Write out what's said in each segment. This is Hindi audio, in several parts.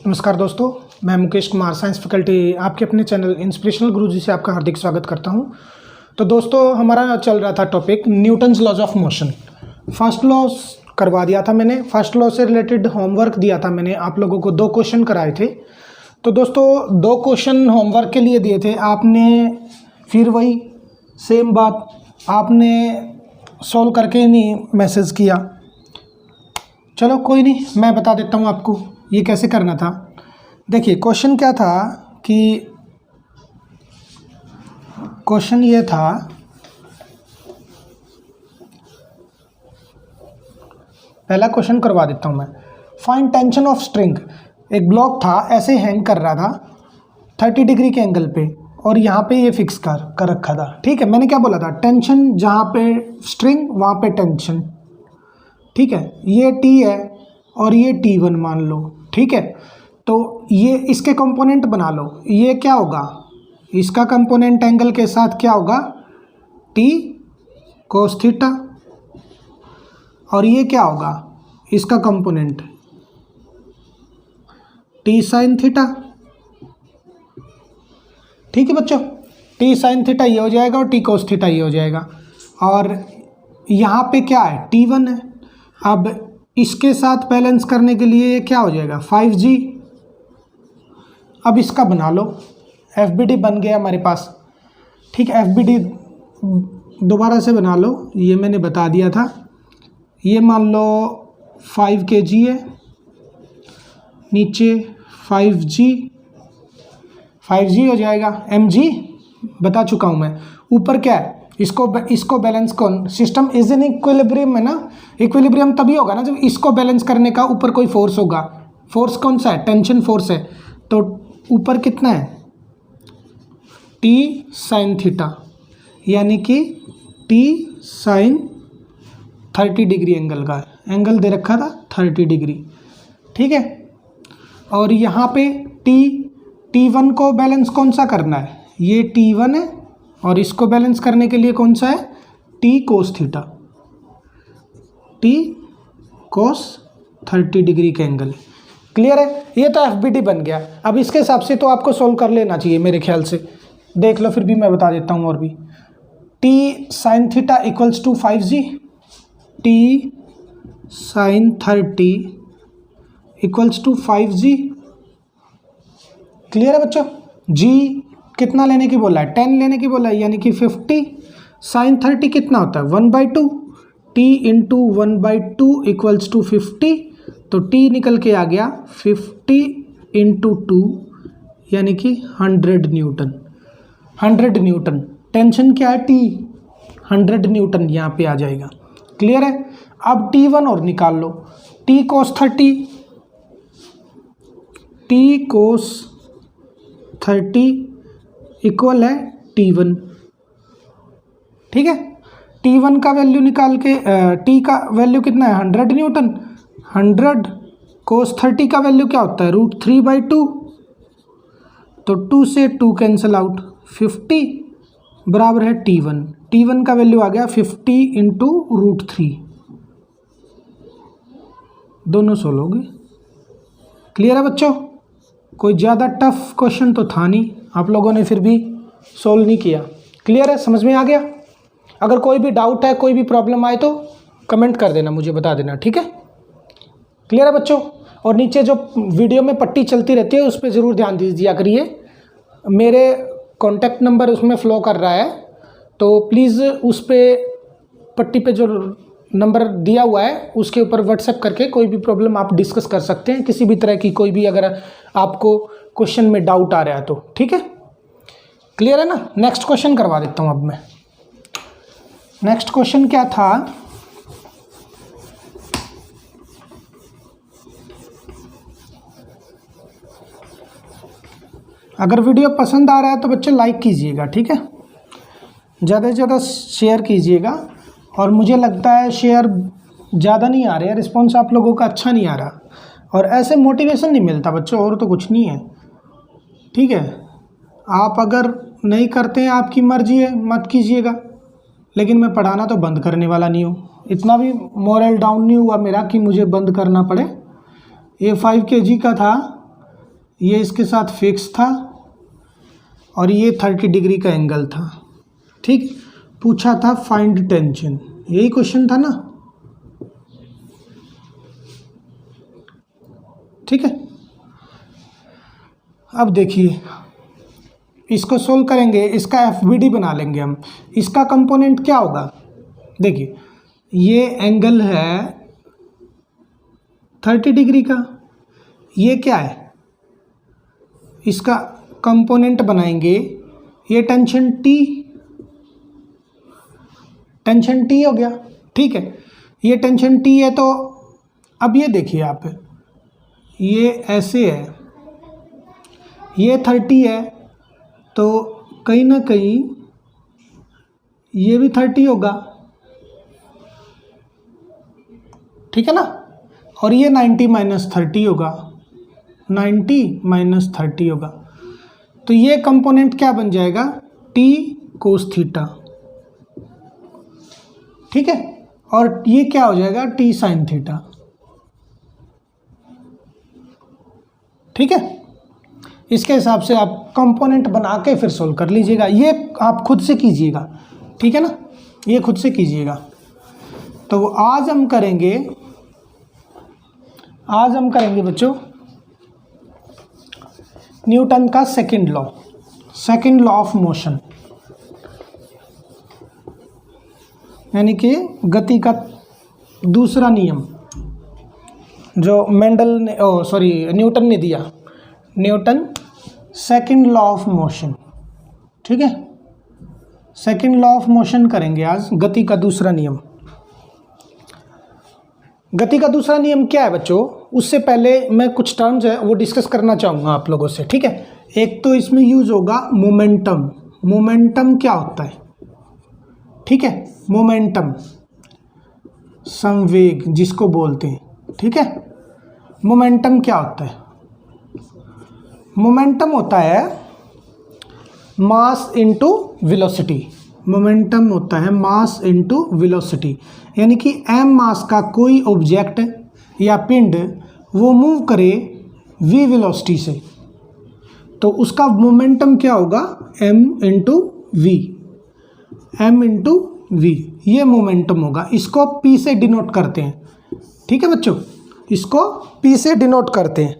नमस्कार दोस्तों, मैं मुकेश कुमार साइंस फैकल्टी आपके अपने चैनल इंस्पिरेशनल गुरुजी से आपका हार्दिक स्वागत करता हूं। तो दोस्तों, हमारा चल रहा था topic Newton's laws of motion. First law करवा दिया था मैंने, फर्स्ट लॉ से रिलेटेड होमवर्क दिया था मैंने, आप लोगों को 2 क्वेश्चन कराए थे। तो दोस्तों 2 क्वेश्चन होमवर्क के लिए दिए थे, आपने फिर वही सेम बात आपने सॉल्व करके नहीं मैसेज किया। चलो कोई नहीं, मैं बता देता हूँ आपको ये कैसे करना था। देखिए क्वेश्चन क्या था कि क्वेश्चन ये था, पहला क्वेश्चन करवा देता हूँ मैं। Find tension of string. एक ब्लॉक था, ऐसे हैंग कर रहा था 30 डिग्री के एंगल पे, और यहाँ पे ये फिक्स कर रखा था। ठीक है, मैंने क्या बोला था, टेंशन जहाँ पे स्ट्रिंग वहाँ पे टेंशन। ठीक है, ये T है और ये T1 मान लो। ठीक है, तो ये इसके कंपोनेंट बना लो। ये क्या होगा, इसका कंपोनेंट एंगल के साथ क्या होगा, T cos थीटा, और ये क्या होगा, इसका कंपोनेंट T sin थीटा। ठीक है बच्चों, T sin थीटा ये हो जाएगा और T cos थीटा ये हो जाएगा। और यहाँ पे क्या है, T1 है। अब इसके साथ बैलेंस करने के लिए ये क्या हो जाएगा, 5G। अब इसका बना लो, FBD बन गया हमारे पास। ठीक है, FBD दोबारा से बना लो, ये मैंने बता दिया था। ये मान लो 5 kg है, नीचे 5G हो जाएगा, mg बता चुका हूँ मैं। ऊपर क्या है, इसको बैलेंस कौन, सिस्टम इज इन इक्विलिब्रियम है ना। इक्विलिब्रियम तभी होगा ना जब इसको बैलेंस करने का ऊपर कोई फोर्स होगा। फोर्स कौन सा है, टेंशन फोर्स है। तो ऊपर कितना है, T sin थीटा, यानी कि T sin 30 डिग्री एंगल का है। एंगल दे रखा था 30 डिग्री। ठीक है, और यहाँ पे T1 को बैलेंस कौन सा करना है, ये T1 है, और इसको बैलेंस करने के लिए कौन सा है, T cos theta. T cos 30 degree का एंगल। क्लियर है, ये तो FBD बन गया। अब इसके हिसाब से तो आपको सोल्व कर लेना चाहिए मेरे ख्याल से। देख लो, फिर भी मैं बता देता हूँ और भी। T sin theta equals to 5G, T sin 30 equals to 5G। Clear है बच्चों, G कितना लेने की बोला है, 10 लेने की बोला है, यानी कि 50। sin 30 कितना होता है, 1/2। T into 1/2 equals to 50। तो T निकल के आ गया 50 इंटू 2, यानी कि 100 न्यूटन। 100 न्यूटन। टेंशन क्या है, T 100 न्यूटन यहाँ पे आ जाएगा। क्लियर है। अब T1 और निकाल लो, T cos 30 इक्वल है T1। ठीक है, T1 का वैल्यू निकाल के T का वैल्यू कितना है, 100 न्यूटन। 100 cos 30 का वैल्यू क्या होता है, √3/2। तो 2 से 2 कैंसिल आउट, 50 बराबर है T1। T1 का वैल्यू आ गया 50 इंटू √3। दोनों सोल्व हो गए। क्लियर है बच्चों, कोई ज़्यादा टफ क्वेश्चन तो था नहीं, आप लोगों ने फिर भी सोल्व नहीं किया। क्लियर है, समझ में आ गया। अगर कोई भी डाउट है, कोई भी प्रॉब्लम आए तो कमेंट कर देना, मुझे बता देना। ठीक है, क्लियर है बच्चों। और नीचे जो वीडियो में पट्टी चलती रहती है उस पर ज़रूर ध्यान दीजिए करिए। मेरे कॉन्टैक्ट नंबर उसमें फ़्लो कर रहा है, तो प्लीज़ उस पर पट्टी पे जो नंबर दिया हुआ है उसके ऊपर व्हाट्सएप करके कोई भी प्रॉब्लम आप डिस्कस कर सकते हैं, किसी भी तरह की कोई भी अगर आपको क्वेश्चन में डाउट आ रहा है तो। ठीक है, क्लियर है ना। नेक्स्ट क्वेश्चन करवा देता हूँ अब मैं। नेक्स्ट क्वेश्चन क्या था, अगर वीडियो पसंद आ रहा है तो बच्चे लाइक कीजिएगा। ठीक है, ज़्यादा से ज़्यादा शेयर कीजिएगा। और मुझे लगता है शेयर ज़्यादा नहीं आ रहे हैं, रिस्पॉन्स आप लोगों का अच्छा नहीं आ रहा, और ऐसे मोटिवेशन नहीं मिलता बच्चों, और तो कुछ नहीं है। ठीक है, आप अगर नहीं करते हैं आपकी मर्जी है, मत कीजिएगा, लेकिन मैं पढ़ाना तो बंद करने वाला नहीं हूँ। इतना भी मोरल डाउन नहीं हुआ मेरा कि मुझे बंद करना पड़े। ये 5 kg का था, ये इसके साथ फिक्स था और ये 30 डिग्री का एंगल था। ठीक, पूछा था फाइंड टेंशन, यही क्वेश्चन था ना। ठीक है, अब देखिए इसको सोल्व करेंगे, इसका एफबीडी बना लेंगे हम। इसका कंपोनेंट क्या होगा, देखिए ये एंगल है 30 डिग्री का, ये क्या है, इसका कंपोनेंट बनाएंगे, ये टेंशन टी हो गया। ठीक है, ये टेंशन टी है। तो अब ये देखिए आप, ये ऐसे है, ये 30 है, तो कहीं ना कहीं ये भी 30 होगा। ठीक है ना, और ये 90 - 30 होगा, 90 - 30 होगा। तो ये कंपोनेंट क्या बन जाएगा, टी कोस थीटा। ठीक है, और ये क्या हो जाएगा, टी साइन थीटा। ठीक है, इसके हिसाब से आप कंपोनेंट बना के फिर सोल्व कर लीजिएगा। ये आप खुद से कीजिएगा, ठीक है ना, ये खुद से कीजिएगा। तो आज हम करेंगे बच्चों न्यूटन का सेकंड लॉ ऑफ मोशन, यानी कि गति का दूसरा नियम जो न्यूटन ने दिया, Newton second law of motion. ठीक है, सेकंड लॉ ऑफ मोशन करेंगे आज, गति का दूसरा नियम। गति का दूसरा नियम क्या है बच्चों, उससे पहले मैं कुछ टर्म्स है वो डिस्कस करना चाहूँगा आप लोगों से। ठीक है, एक तो इसमें यूज होगा मोमेंटम। मोमेंटम क्या होता है, ठीक है, मोमेंटम संवेग जिसको बोलते हैं। ठीक है, मोमेंटम क्या होता है, मोमेंटम होता है मास इनटू वेलोसिटी। मोमेंटम होता है मास इनटू वेलोसिटी, यानी कि m मास का कोई ऑब्जेक्ट या पिंड वो मूव करे v वेलोसिटी से, तो उसका मोमेंटम क्या होगा, m इंटू वी, ये मोमेंटम होगा। इसको p से डिनोट करते हैं। ठीक है बच्चों, इसको p से डिनोट करते हैं।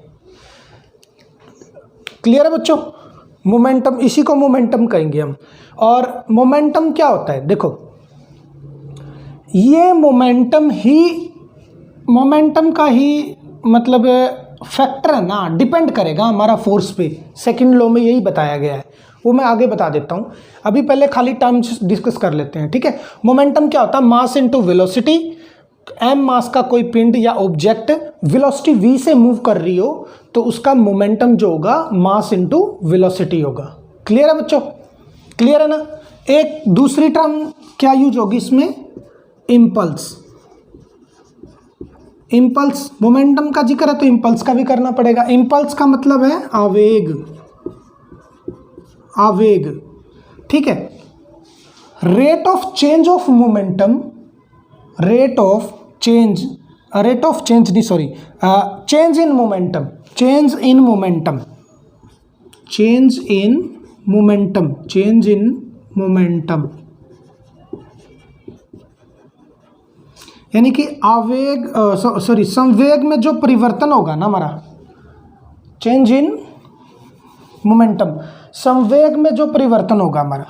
क्लियर है बच्चों, मोमेंटम, इसी को मोमेंटम कहेंगे हम। और मोमेंटम क्या होता है, देखो ये मोमेंटम का ही मतलब फैक्टर है ना, डिपेंड करेगा हमारा फोर्स पे। सेकंड लॉ में यही बताया गया है, वो मैं आगे बता देता हूँ। अभी पहले खाली टर्म्स डिस्कस कर लेते हैं। ठीक है, मोमेंटम क्या होता है, मास इनटू वेलोसिटी। m मास का कोई पिंड या ऑब्जेक्ट वेलोसिटी v से मूव कर रही हो तो उसका मोमेंटम जो होगा मास इनटू वेलोसिटी होगा। क्लियर है बच्चों, क्लियर है ना। एक दूसरी टर्म क्या यूज होगी इसमें, इम्पल्स। इम्पल्स, मोमेंटम का जिक्र है तो इम्पल्स का भी करना पड़ेगा। इम्पल्स का मतलब है आवेग। ठीक है, rate of change of momentum, change in momentum, यानी कि आवेग संवेग में जो परिवर्तन होगा ना हमारा, चेंज इन मोमेंटम, संवेग में जो परिवर्तन होगा हमारा,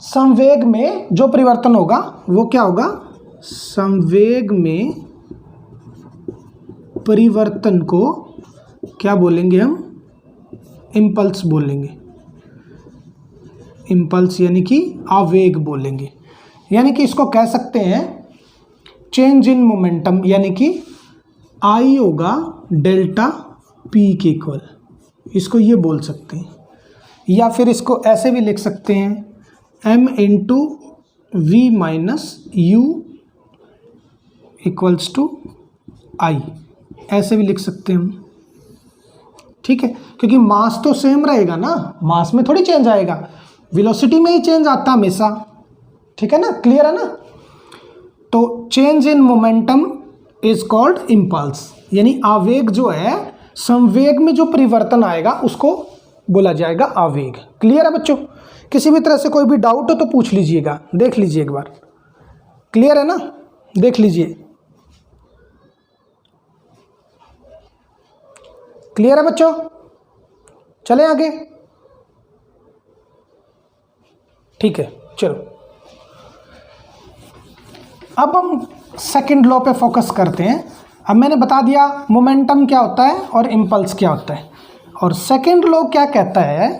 संवेग में जो परिवर्तन होगा वो क्या होगा, संवेग में परिवर्तन को क्या बोलेंगे हम, इम्पल्स बोलेंगे। इम्पल्स यानी कि आवेग बोलेंगे, यानी कि इसको कह सकते हैं चेंज इन मोमेंटम, यानी कि आई होगा डेल्टा पी के इक्वल, इसको ये बोल सकते हैं। या फिर इसको ऐसे भी लिख सकते हैं m into we minus U equals to I, ऐसे भी लिख सकते हैं हम। ठीक है, क्योंकि मास तो सेम रहेगा ना, मास में थोड़ी चेंज आएगा, वेलोसिटी में ही चेंज आता हमेशा। ठीक है ना, क्लियर है ना। तो change in momentum is called impulse, यानी आवेग जो है संवेग में जो परिवर्तन आएगा उसको बोला जाएगा आवेग। क्लियर है बच्चों? किसी भी तरह से कोई भी डाउट हो तो पूछ लीजिएगा, देख लीजिए एक बार। क्लियर है ना? देख लीजिए। क्लियर है बच्चों? चलें आगे। ठीक है, चलो अब हम सेकंड लॉ पे फोकस करते हैं। अब मैंने बता दिया मोमेंटम क्या होता है और इम्पल्स क्या होता है। और सेकंड लॉ क्या कहता है,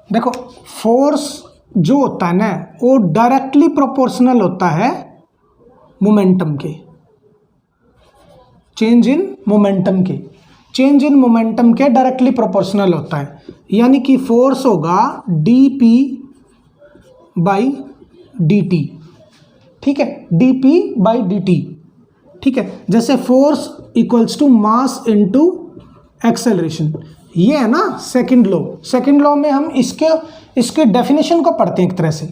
देखो फोर्स जो होता है ना वो डायरेक्टली प्रोपोर्शनल होता है मोमेंटम के, चेंज इन मोमेंटम के डायरेक्टली प्रोपोर्शनल होता है। यानी कि फोर्स होगा dp बाई dt, ठीक है, dp बाई dt, ठीक है। जैसे force equals to mass into acceleration, ये है ना सेकंड लॉ। सेकंड लॉ में हम इसके डेफिनेशन को पढ़ते हैं एक तरह से,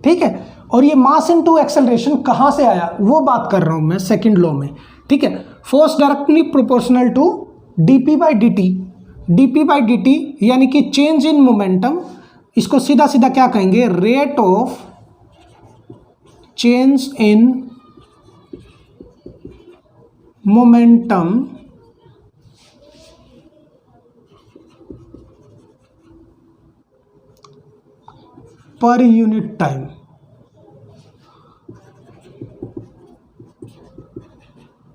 ठीक है। और ये मास इनटू एक्सेलरेशन कहाँ से आया वो बात कर रहा हूँ मैं सेकंड लॉ में, ठीक है। Force directly proportional to dp by dt, यानी कि चेंज इन मोमेंटम। इसको सीधा सीधा क्या कहेंगे, rate of change in momentum per unit time.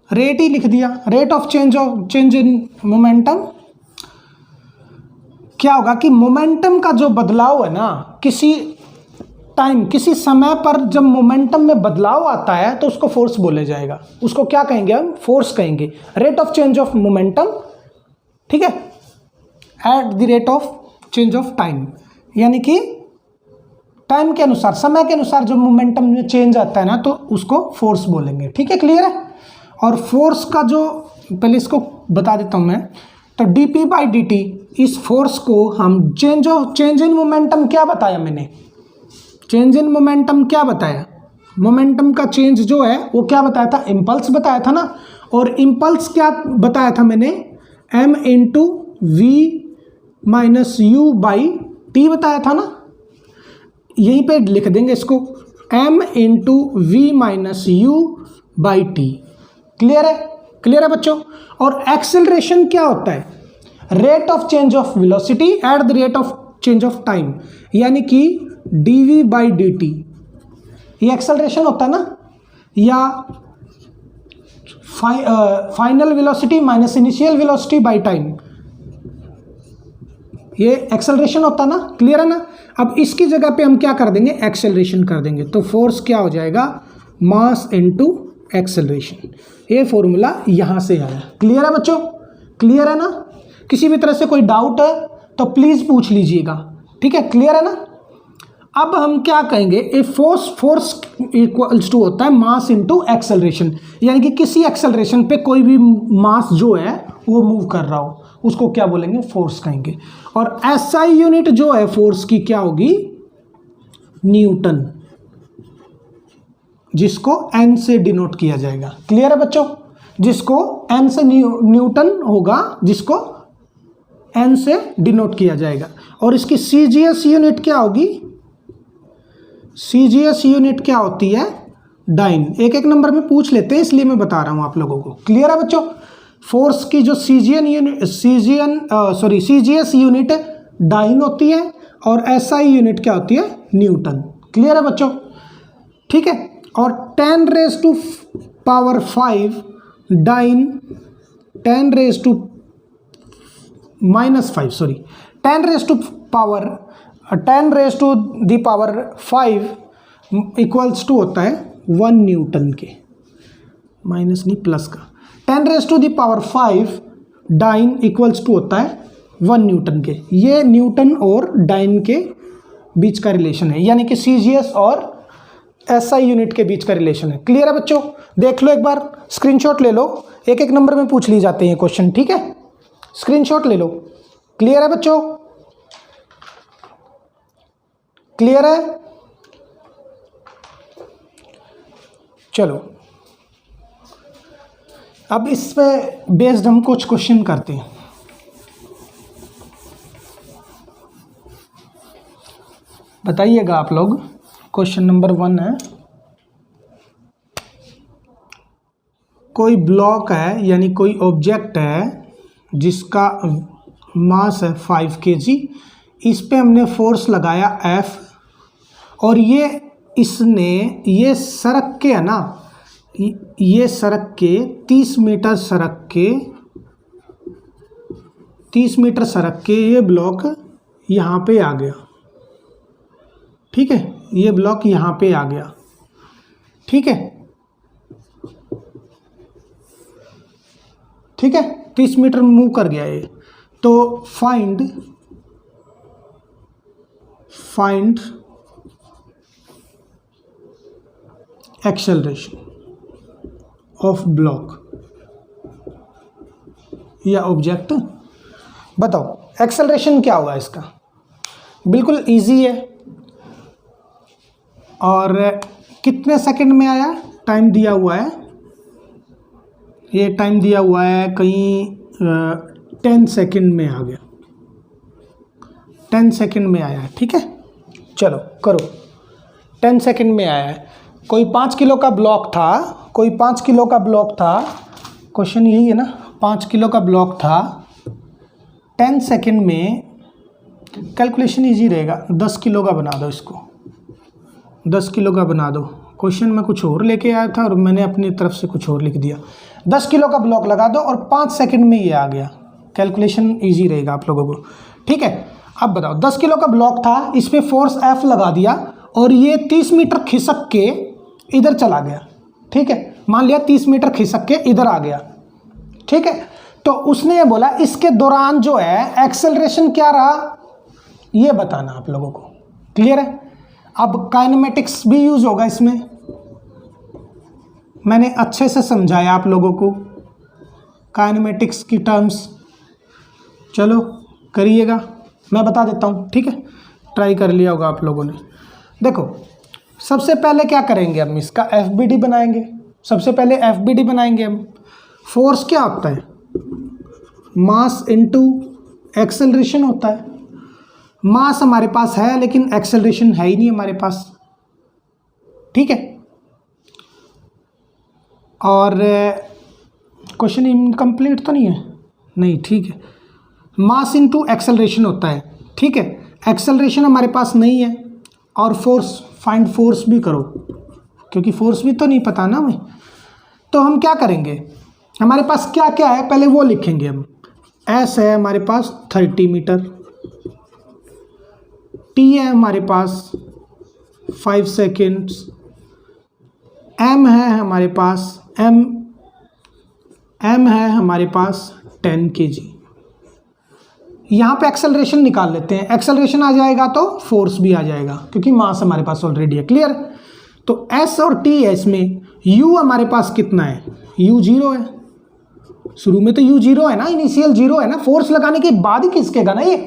Rate ही लिख दिया, rate of change in momentum. क्या होगा कि मोमेंटम का जो बदलाव है ना, किसी टाइम किसी समय पर जब मोमेंटम में बदलाव आता है तो उसको फोर्स बोले जाएगा। उसको क्या कहेंगे हम, फोर्स कहेंगे। Rate of change of momentum, ठीक है, eight the rate of change of time, यानी कि टाइम के अनुसार, समय के अनुसार जब मोमेंटम में चेंज आता है ना तो उसको फोर्स बोलेंगे, ठीक है। क्लियर है? और फोर्स का जो, पहले इसको बता देता हूँ मैं, तो dp बाई dt, इस फोर्स को हम चेंज इन मोमेंटम क्या बताया मैंने, चेंज इन मोमेंटम क्या बताया, मोमेंटम का चेंज जो है वो क्या बताया था, इम्पल्स बताया था ना। और इम्पल्स क्या बताया था मैंने, m into we minus u by t बताया था ना। यहीं पे लिख देंगे इसको, m into we minus u by t. Clear है? क्लियर है बच्चों? और एक्सेलरेशन क्या होता है, rate of change of velocity at the rate of change of time, यानी कि dv बाई dt, ये एक्सेलरेशन होता है ना, या final velocity minus initial velocity by time, ये एक्सेलरेशन होता है ना। क्लियर है ना? अब इसकी जगह पे हम क्या कर देंगे, एक्सेलरेशन कर देंगे, तो फोर्स क्या हो जाएगा, मास इनटू एक्सेलरेशन। ये फॉर्मूला यहाँ से आया। क्लियर है बच्चों? क्लियर है ना? किसी भी तरह से कोई डाउट है तो प्लीज़ पूछ लीजिएगा, ठीक है। क्लियर है ना? अब हम क्या कहेंगे, ए फोर्स इक्वल्स टू होता है मास इनटू एक्सेलरेशन, यानी कि किसी एक्सेलरेशन पे कोई भी मास जो है वो मूव कर रहा हो उसको क्या बोलेंगे, फोर्स कहेंगे। और SI यूनिट जो है फोर्स की क्या होगी, न्यूटन, जिसको N से डिनोट किया जाएगा। क्लियर है बच्चों? जिसको N से न्यूटन होगा, जिसको N से डिनोट किया जाएगा। और इसकी CGS यूनिट क्या होगी, CGS यूनिट क्या होती है, डाइन। एक एक नंबर में पूछ लेते हैं इसलिए मैं बता रहा हूं आप लोगों को। क्लियर है बच्चों? फोर्स की जो CGS यूनिट डाइन होती है और SI यूनिट क्या होती है, न्यूटन। क्लियर है बच्चों? ठीक है। और 10 raise to power 5 dyne, 10 raise to minus 5 sorry 10 raise to the power 5 equals to होता है 1 न्यूटन के, माइनस नहीं प्लस का। 10 raise to the power 5 dyne equals to होता है 1 न्यूटन के। ये न्यूटन और डाइन के बीच का रिलेशन है, यानी कि CGS और SI यूनिट के बीच का रिलेशन है। क्लियर है बच्चों? देख लो एक बार, स्क्रीनशॉट ले लो, एक एक नंबर में पूछ ली जाते हैं क्वेश्चन, ठीक है। स्क्रीनशॉट ले लो। क्लियर है बच्चों? क्लियर है? चलो अब इस पे बेस्ड हम कुछ क्वेश्चन करते हैं। बताइएगा आप लोग। क्वेश्चन नंबर 1 है, कोई ब्लॉक है यानी कोई ऑब्जेक्ट है जिसका मास है 5 kg, इस पे हमने फोर्स लगाया F, और ये सड़क के है ना, ये सड़क के 30 मीटर सड़क के ये ब्लॉक यहाँ पे आ गया। ठीक है, ये ब्लॉक यहाँ पे आ गया। ठीक है, 30 मीटर मूव कर गया ये। तो फाइंड एक्सेलरेशन ऑफ ब्लॉक या ऑब्जेक्ट। बताओ एक्सेलरेशन क्या होगा इसका। बिल्कुल इजी है। और कितने सेकंड में आया, टाइम दिया हुआ है, ये टाइम दिया हुआ है कहीं 10 सेकंड में आ गया, 10 सेकंड में आया है। ठीक है, चलो करो। 10 सेकंड में आया है। कोई 5 किलो का ब्लॉक था, क्वेश्चन यही है ना, 5 किलो का ब्लॉक था। 10 सेकंड में कैलकुलेशन इजी रहेगा, 10 किलो का बना दो इसको, 10 किलो का बना दो। क्वेश्चन में कुछ और लेके आया था और मैंने अपनी तरफ से कुछ और लिख दिया। 10 किलो का ब्लॉक लगा दो और 5 सेकंड में ये आ गया। कैलकुलेशन इजी रहेगा आप लोगों को। ठीक है, अब बताओ 10 किलो का ब्लॉक था, इस पे फोर्स F लगा दिया और ये 30 मीटर खिसक के इधर चला गया। ठीक है, मान लिया 30 मीटर खिसक के इधर आ गया। ठीक है, तो उसने ये बोला इसके दौरान जो है एक्सेलरेशन क्या रहा, ये बताना आप लोगों को। क्लियर है। अब काइनेमेटिक्स भी यूज होगा इसमें, मैंने अच्छे से समझाया आप लोगों को काइनेमेटिक्स की टर्म्स। चलो करिएगा, मैं बता देता हूँ। ठीक है, ट्राई कर लिया होगा आप लोगों ने। देखो सबसे पहले क्या करेंगे, हम इसका FBD बनाएंगे। सबसे पहले FBD बनाएंगे हम। फोर्स क्या होता है, मास इनटू एक्सेलरेशन होता है। मास हमारे पास है लेकिन एक्सेलरेशन है ही नहीं हमारे पास। ठीक है, और क्वेश्चन इनकम्प्लीट तो नहीं है, नहीं ठीक है। मास इनटू एक्सेलरेशन होता है। ठीक है, एक्सेलरेशन हमारे पास नहीं है, और फोर्स, फाइंड फोर्स भी करो क्योंकि फोर्स भी तो नहीं पता ना हमें। तो हम क्या करेंगे, हमारे पास क्या क्या है पहले वो लिखेंगे हम। S है हमारे पास 30 मीटर, T है हमारे पास 5 सेकेंड्स, M है हमारे पास M है हमारे पास 10 kg। यहाँ पे एक्सेलरेशन निकाल लेते हैं। एक्सेलरेशन आ जाएगा तो फोर्स भी आ जाएगा क्योंकि मास हमारे पास ऑलरेडी है। क्लियर। तो S और T है इसमें। U हमारे पास कितना है, U 0 है। शुरू में तो U 0 है ना, इनिशियल 0 है ना, फोर्स लगाने के बाद ही खिसकेगा ना ये,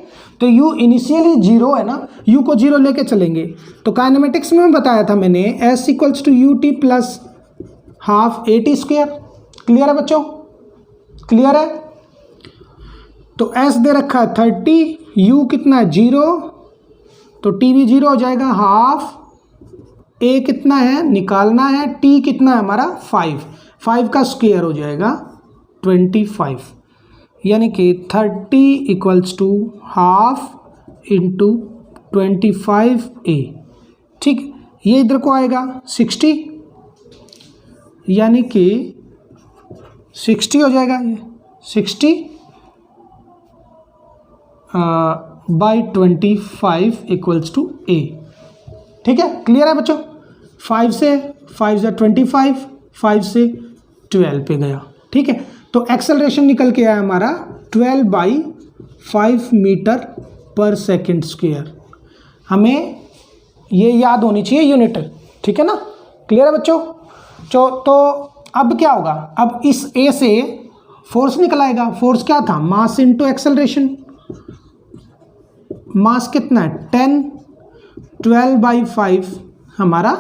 तो U इनिशियली 0 है ना, U को 0 लेके चलेंगे। तो काइनेमेटिक्स में बताया था मैंने S equals to UT plus half AT square. Clear है बच्चों, क्लियर है। तो S दे रखा है 30, U कितना है 0, तो T भी 0 हो जाएगा, हाफ A कितना है निकालना है, T कितना है हमारा 5 का स्क्वायर हो जाएगा 25, यानी कि 30 equals to half into 25A। ठीक, ये इधर को आएगा 60, यानी कि 60 हो जाएगा ये 60 बाई 25 इक्वल्स टू A। ठीक है, क्लियर है बच्चों। 5 से 5 या 25, 5 से 12 पे गया। ठीक है, तो एक्सेलरेशन निकल के आया हमारा 12/5 मीटर पर सेकेंड स्क्वायर। हमें ये याद होनी चाहिए यूनिट। ठीक है ना, क्लियर है बच्चों। तो अब क्या होगा, अब इस A से फोर्स निकल आएगा। फोर्स क्या था, मास इनटू एक्सेलरेशन। मास कितना है 10, 12/5 हमारा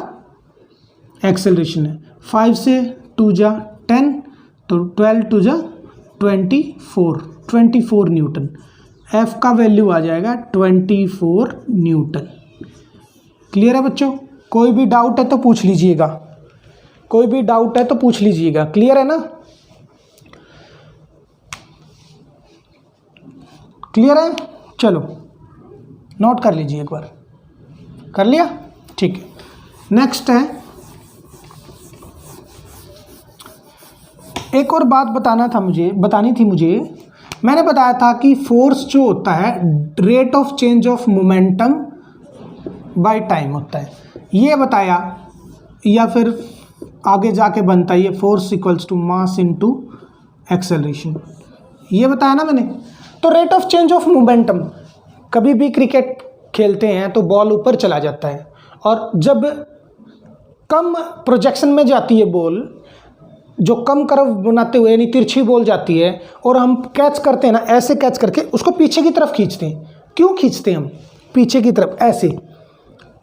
एक्सेलरेशन है। 5 से 2 जा 10, तो 12 टू जा 24 न्यूटन। एफ का वैल्यू आ जाएगा 24 न्यूटन। क्लियर है बच्चों? कोई भी डाउट है तो पूछ लीजिएगा, कोई भी डाउट है तो पूछ लीजिएगा। क्लियर है ना? क्लियर है? चलो नोट कर लीजिए, एक बार कर लिया? ठीक है। नेक्स्ट है, एक और बात बतानी थी मुझे। मैंने बताया था कि फोर्स जो होता है rate of change of momentum by time होता है, ये बताया, या फिर आगे जाके बनता है ये force equals to mass into acceleration, ये बताया ना मैंने। तो rate of change of momentum, कभी भी क्रिकेट खेलते हैं तो बॉल ऊपर चला जाता है, और जब कम प्रोजेक्शन में जाती है बॉल, जो कम कर्व बनाते हुए यानी तिरछी बॉल जाती है, और हम कैच करते हैं ना, ऐसे कैच करके उसको पीछे की तरफ खींचते हैं। क्यों खींचते हैं हम पीछे की तरफ? ऐसे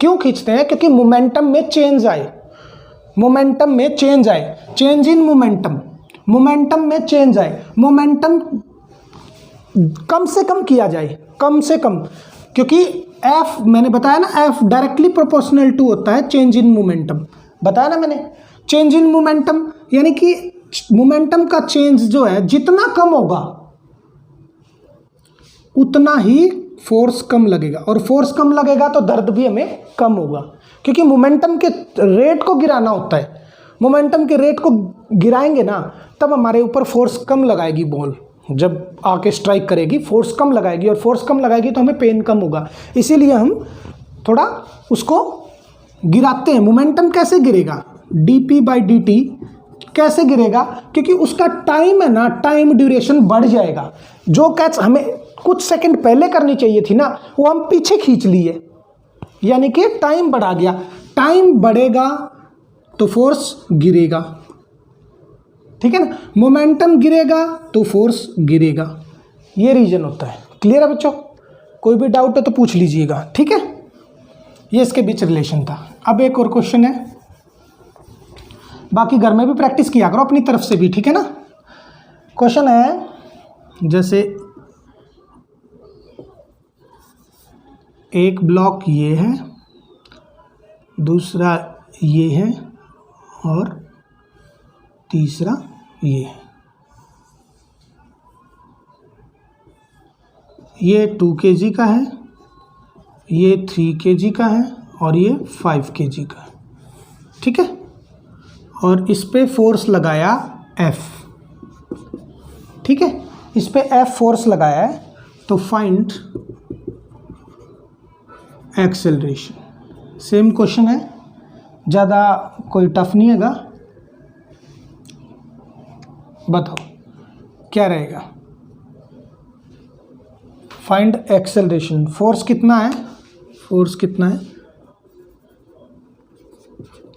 क्यों खींचते हैं? क्योंकि मोमेंटम में चेंज आए, मोमेंटम में चेंज आए, चेंज इन मोमेंटम, मोमेंटम में चेंज आए, मोमेंटम कम से कम किया जाए, कम से कम, क्योंकि एफ मैंने बताया ना, एफ डायरेक्टली प्रोपोर्शनल टू होता है चेंज इन मोमेंटम, बताया ना मैंने। चेंज इन मोमेंटम यानी कि मोमेंटम का चेंज जो है जितना कम होगा उतना ही फोर्स कम लगेगा, और फोर्स कम लगेगा तो दर्द भी हमें कम होगा, क्योंकि मोमेंटम के रेट को गिराना होता है। मोमेंटम के रेट को गिराएंगे ना तब हमारे ऊपर फोर्स कम लगाएगी बॉल, जब आके स्ट्राइक करेगी फोर्स कम लगाएगी, और फोर्स कम लगाएगी तो हमें पेन कम होगा, इसीलिए हम थोड़ा उसको गिराते हैं। मोमेंटम कैसे गिरेगा? dp बाई dt कैसे गिरेगा? क्योंकि उसका टाइम है ना, टाइम ड्यूरेशन बढ़ जाएगा। जो कैच हमें कुछ सेकंड पहले करनी चाहिए थी ना, वो हम पीछे खींच लिए, यानी कि टाइम बढ़ा गया। टाइम बढ़ेगा तो फोर्स गिरेगा, ठीक है ना? मोमेंटम गिरेगा तो फोर्स गिरेगा, ये रीजन होता है। क्लियर है बच्चों? कोई भी डाउट है तो पूछ लीजिएगा, ठीक है? ये इसके बीच रिलेशन था। अब एक और क्वेश्चन है, बाकी घर में भी प्रैक्टिस किया करो अपनी तरफ से भी, ठीक है ना? क्वेश्चन है जैसे एक ब्लॉक ये है, दूसरा ये है, और तीसरा ये है। ये 2 kg का है, ये 3 kg का है, और ये 5 kg का है, ठीक है? और इस पे फोर्स लगाया F, ठीक है? इस पे F फोर्स लगाया है, तो फाइंड एक्सेलरेशन। सेम क्वेश्चन है, ज़्यादा कोई टफ नहीं हैगा। बताओ क्या रहेगा? Find acceleration. फोर्स कितना है? फोर्स कितना है?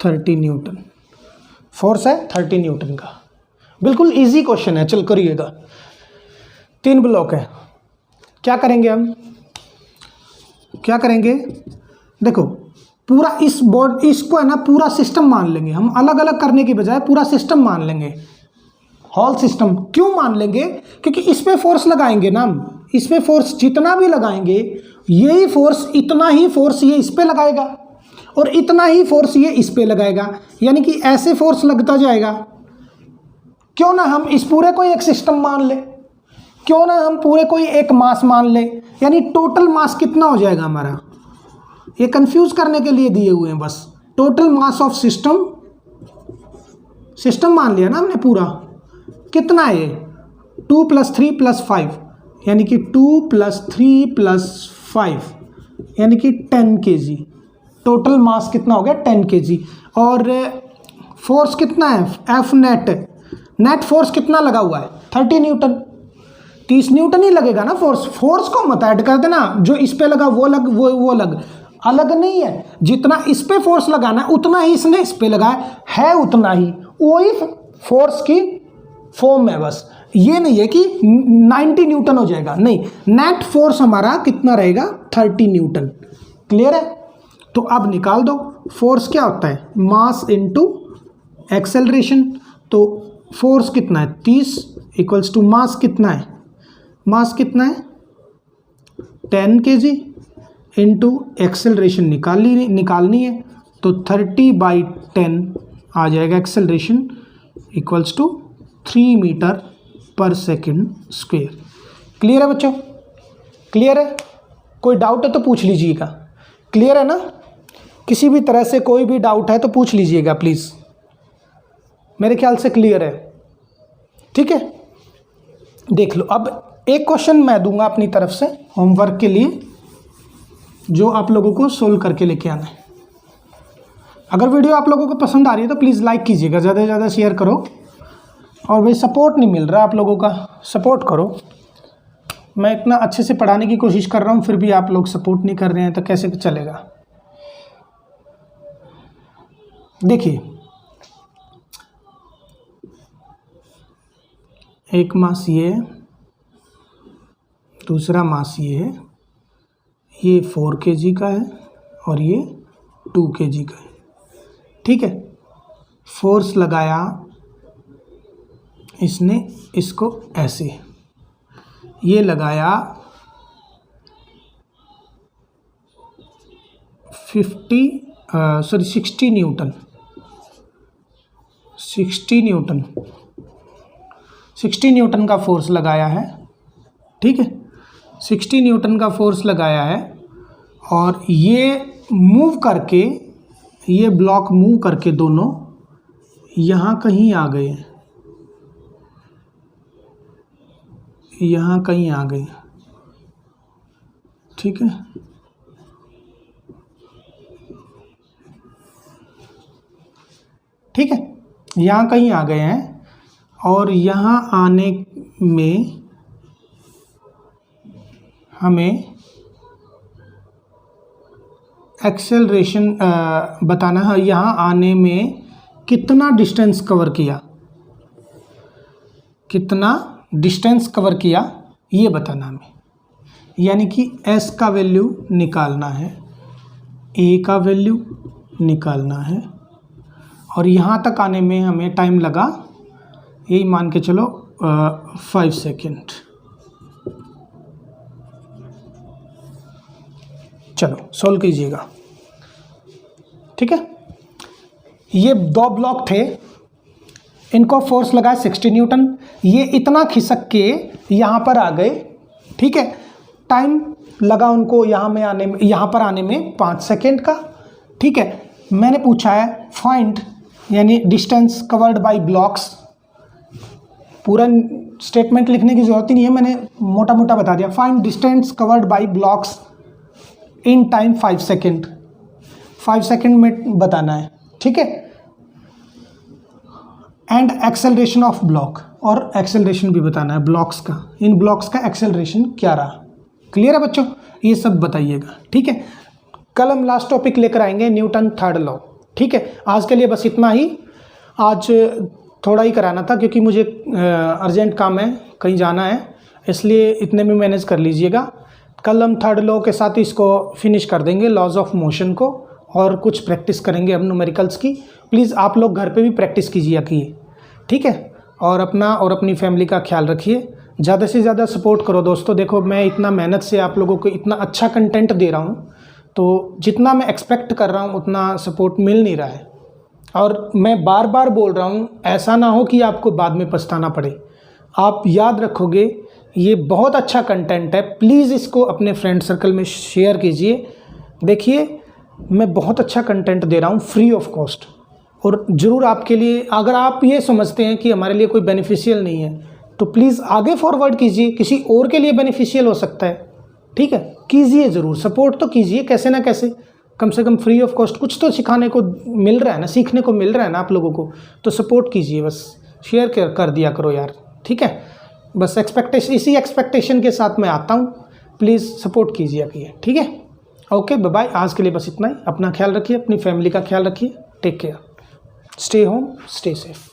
30 न्यूटन। फोर्स है 30 न्यूटन का। बिल्कुल इजी क्वेश्चन है, चल करिएगा। 3 ब्लॉक है, क्या करेंगे हम? क्या करेंगे? देखो पूरा इस बोर्ड, इसको है ना पूरा सिस्टम मान लेंगे हम, अलग अलग करने की बजाय पूरा सिस्टम मान लेंगे, होल सिस्टम। क्यों मान लेंगे? क्योंकि इस पे फोर्स लगाएंगे ना हम, इस पे फोर्स जितना भी लगाएंगे, यही फोर्स, इतना ही फोर्स ये इस पे लगाएगा, और इतना ही फोर्स ये इस पे लगाएगा, यानी कि ऐसे फोर्स लगता जाएगा। क्यों ना हम इस पूरे को एक सिस्टम मान ले, क्यों ना हम पूरे को एक मास मान ले, यानी टोटल मास कितना हो जाएगा हमारा? ये कंफ्यूज करने के लिए दिए हुए हैं बस। Total mass of system, system मान लिया ना हमने पूरा। कितना है ये? 2 + 3 + 5, यानी कि 2 + 3 + 5 यानी कि 10 kg। टोटल मास कितना हो गया? 10 kg। और फोर्स कितना है? F नेट फोर्स कितना लगा हुआ है? 30 न्यूटन। 30 न्यूटन ही लगेगा ना फोर्स। फोर्स को मत ऐड कर देना, जो इस पे लगा वो लग, वो लग, अलग नहीं है। जितना इस पे फोर्स लगाना है उतना ही इसने इस पे लगाया है, उतना ही, वही फोर्स की फॉर्म है बस। ये नहीं है कि 90 न्यूटन हो जाएगा, नहीं। नेट फोर्स हमारा कितना रहेगा? 30 न्यूटन। क्लियर है? तो अब निकाल दो फोर्स क्या होता है? मास इनटू एक्सेलरेशन। तो फोर्स कितना है 30 इक्वल्स टू मास कितना है, मास कितना है 10 kg इंटू एक्सेलरेशन निकालनी है तो 30/10 आ जाएगा एक्सेलरेशन इक्वल्स टू 3 मीटर पर सेकेंड स्क्वेयर। क्लियर है बच्चों, क्लियर है? कोई डाउट है तो पूछ लीजिएगा। क्लियर है ना? किसी भी तरह से कोई भी डाउट है तो पूछ लीजिएगा प्लीज़। मेरे ख्याल से क्लियर है, ठीक है। देख लो, अब एक क्वेश्चन मैं दूंगा अपनी तरफ से होमवर्क के लिए, जो आप लोगों को सोल्व करके लेके आना है। अगर वीडियो आप लोगों को पसंद आ रही है तो प्लीज़ लाइक कीजिएगा, ज़्यादा से ज़्यादा शेयर करो। और भाई सपोर्ट नहीं मिल रहा आप लोगों का, सपोर्ट करो। मैं इतना अच्छे से पढ़ाने की कोशिश कर रहा हूँ, फिर भी आप लोग सपोर्ट नहीं कर रहे हैं तो कैसे चलेगा। देखिए, एक मास ये है, दूसरा मास ये है, ये 4 kg का है और ये 2 kg का है, ठीक है। फोर्स लगाया इसने इसको ऐसे, ये लगाया 60 न्यूटन, 60 न्यूटन का फोर्स लगाया है, ठीक है। 60 न्यूटन का फोर्स लगाया है और ये मूव करके, ये ब्लॉक मूव करके दोनों यहाँ कहीं आ गए, यहाँ कहीं आ गए, ठीक है। ठीक है, यहाँ कहीं आ गए हैं और यहाँ आने में हमें एक्सेलरेशन बताना है। यहाँ आने में कितना डिस्टेंस कवर किया, कितना डिस्टेंस कवर किया ये बताना हमें। यानी कि s का वैल्यू निकालना है, a का वैल्यू निकालना है और यहाँ तक आने में हमें टाइम लगा, यही मान के चलो 5 सेकेंड। चलो सॉल्व कीजिएगा, ठीक है। ये 2 ब्लॉक थे, इनको फोर्स लगा 60 न्यूटन, ये इतना खिसक के यहाँ पर आ गए, ठीक है। टाइम लगा उनको यहाँ पर आने में 5 सेकेंड का, ठीक है। मैंने पूछा है फाइंड, यानी डिस्टेंस कवर्ड बाय ब्लॉक्स। पूरा स्टेटमेंट लिखने की ज़रूरत ही नहीं है, मैंने मोटा मोटा बता दिया। Find distance covered by blocks in time 5 second, 5 second में बताना है, ठीक है। एंड एक्सेलरेशन ऑफ ब्लॉक, और एक्सेलरेशन भी बताना है ब्लॉक्स का, इन ब्लॉक्स का एक्सेलरेशन क्या रहा। क्लियर है बच्चों, ये सब बताइएगा, ठीक है। कल हम लास्ट टॉपिक लेकर आएंगे न्यूटन थर्ड लॉ, ठीक है। आज के लिए बस इतना ही, आज थोड़ा ही कराना था क्योंकि मुझे अर्जेंट काम है, कहीं जाना है, इसलिए इतने में मैनेज कर लीजिएगा। कल हम थर्ड लॉ के साथ इसको फिनिश कर देंगे, लॉज ऑफ मोशन को, और कुछ प्रैक्टिस करेंगे हम न्यूमेरिकल्स की। प्लीज़ आप लोग घर पे भी प्रैक्टिस कीजिए, ठीक है। और अपना और अपनी फैमिली का ख्याल रखिए, ज़्यादा से ज़्यादा सपोर्ट करो दोस्तों। देखो, मैं इतना मेहनत से आप लोगों को इतना अच्छा कंटेंट दे रहा हूँ, तो जितना मैं एक्सपेक्ट कर रहा हूँ उतना सपोर्ट मिल नहीं रहा है। और मैं बार बार बोल रहा हूँ, ऐसा ना हो कि आपको बाद में पछताना पड़े। आप याद रखोगे, ये बहुत अच्छा कंटेंट है, प्लीज़ इसको अपने फ्रेंड सर्कल में शेयर कीजिए। देखिए, मैं बहुत अच्छा कंटेंट दे रहा हूँ फ्री ऑफ कॉस्ट, और ज़रूर आपके लिए, अगर आप ये समझते हैं कि हमारे लिए कोई बेनिफिशियल नहीं है तो प्लीज़ आगे फॉरवर्ड कीजिए, किसी और के लिए बेनिफिशियल हो सकता है, ठीक है। कीजिए ज़रूर, सपोर्ट तो कीजिए, कैसे ना कैसे, कम से कम फ्री ऑफ कॉस्ट कुछ तो सिखाने को मिल रहा है ना, सीखने को मिल रहा है ना आप लोगों को, तो सपोर्ट कीजिए, बस शेयर कर दिया करो यार, ठीक है। बस इसी एक्सपेक्टेशन के साथ मैं आता हूँ, प्लीज़ सपोर्ट कीजिए, ठीक है। Okay, bye bye. आज के लिए बस इतना ही। अपना ख्याल रखिए, अपनी फैमिली का ख्याल रखिए। Take care, stay home, stay safe.